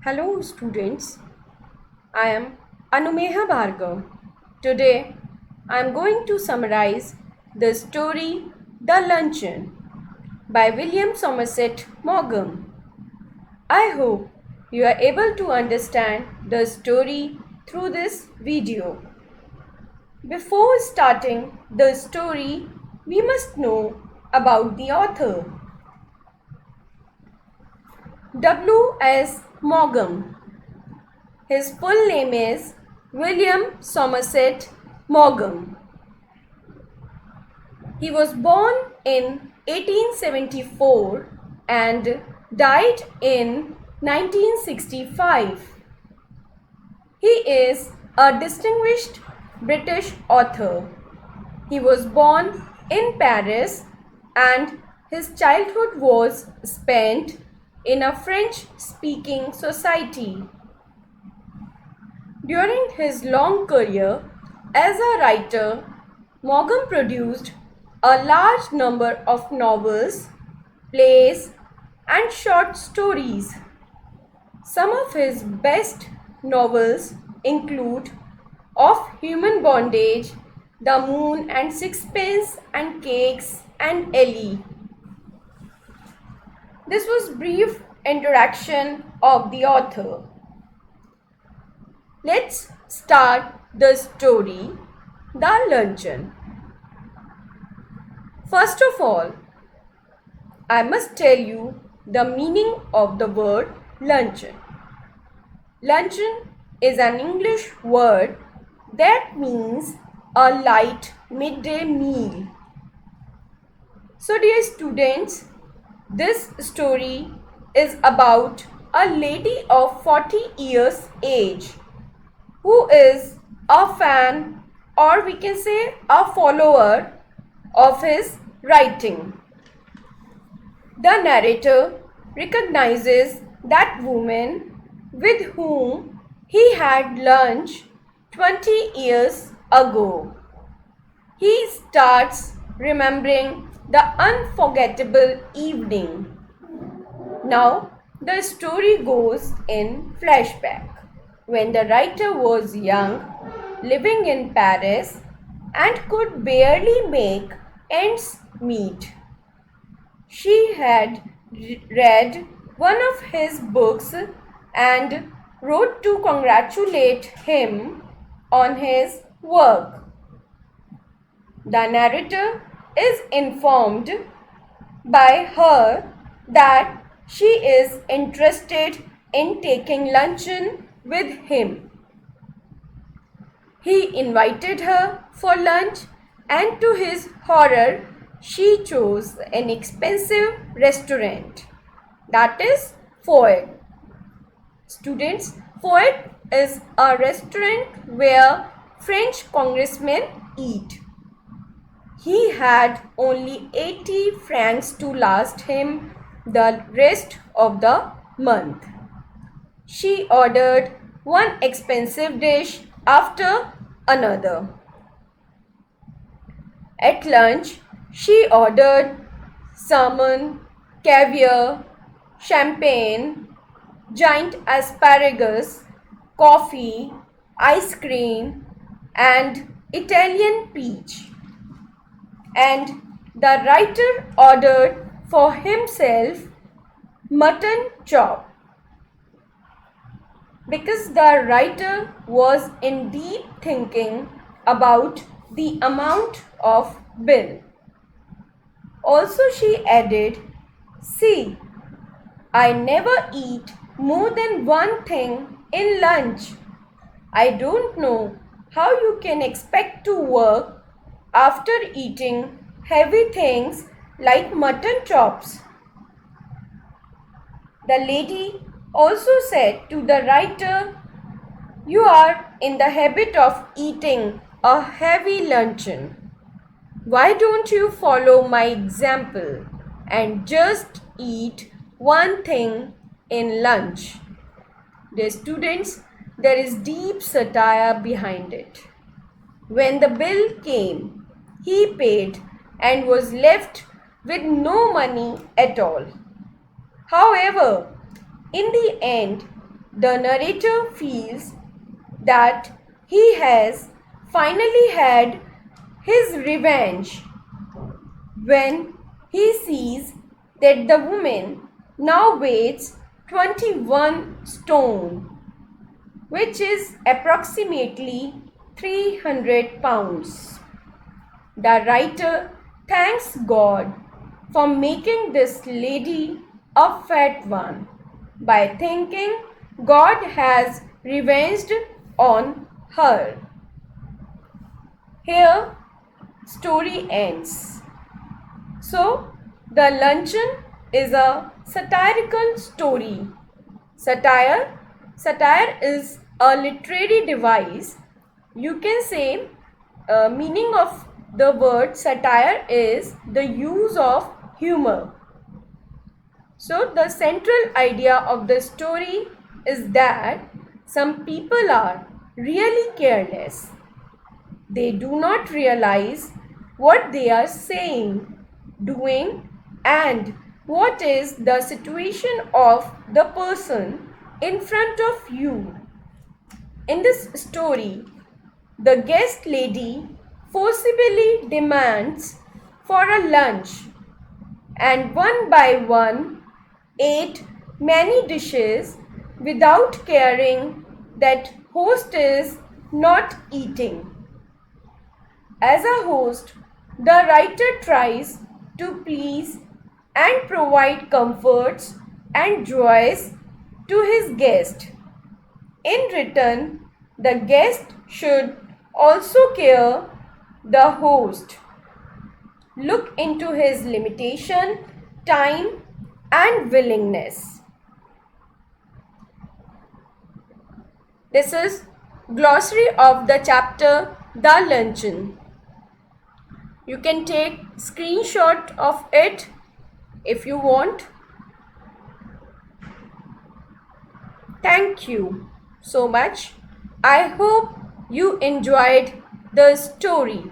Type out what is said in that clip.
Hello students, I am Anumeha Bhargav. Today I am going to summarize the story The Luncheon by William Somerset Maugham. I hope you are able to understand the story through this video. Before starting the story, we must know about the author. W.S. Maugham. His full name is William Somerset Maugham. He was born in 1874 and died in 1965. He is a distinguished British author. He was born in Paris and his childhood was spent in a French-speaking society. During his long career as a writer, Maugham produced a large number of novels, plays, and short stories. Some of his best novels include Of Human Bondage, The Moon and Sixpence and Cakes, and Ellie. This was brief introduction of the author. Let's start the story, The Luncheon. First of all, I must tell you the meaning of the word luncheon. Luncheon is an English word that means a light midday meal. So dear students, this story is about a lady of 40 years age who is a fan, or we can say a follower of his writing. The narrator recognizes that woman with whom he had lunch 20 years ago. He starts remembering the unforgettable evening. Now the story goes in flashback when the writer was young, living in Paris, and could barely make ends meet. She had read one of his books and wrote to congratulate him on his work. The narrator is informed by her that she is interested in taking luncheon with him. He invited her for lunch, and to his horror, she chose an expensive restaurant, that is Fouet. Students, Fouet is a restaurant where French congressmen eat. He had only 80 francs to last him the rest of the month. She ordered one expensive dish after another. At lunch, she ordered salmon, caviar, champagne, giant asparagus, coffee, ice cream, and Italian peach. And the writer ordered for himself mutton chop. Because the writer was indeed thinking about the amount of bill. Also she added, "See, I never eat more than one thing in lunch. I don't know how you can expect to work after eating heavy things like mutton chops." The lady also said to the writer, "You are in the habit of eating a heavy luncheon. Why don't you follow my example and just eat one thing in lunch?" Dear students, there is deep satire behind it. When the bill came, he paid and was left with no money at all. However, in the end, the narrator feels that he has finally had his revenge when he sees that the woman now weighs 21 stone, which is approximately 300 pounds. The writer thanks God for making this lady a fat one by thinking God has revenged on her. Here, story ends. So, the Luncheon is a satirical story. Satire is a literary device. You can say meaning of the word satire is the use of humor. So the central idea of the story is that some people are really careless. They do not realize what they are saying, doing, and what is the situation of the person in front of you. In this story, the guest lady forcibly demands for a lunch and one by one ate many dishes without caring that host is not eating. As a host, the writer tries to please and provide comforts and joys to his guest. In return, the guest should also care the host, look into his limitation, time, and willingness. This is glossary of the chapter The Luncheon. You can take screenshot of it if you want. Thank you so much. I hope you enjoyed the story.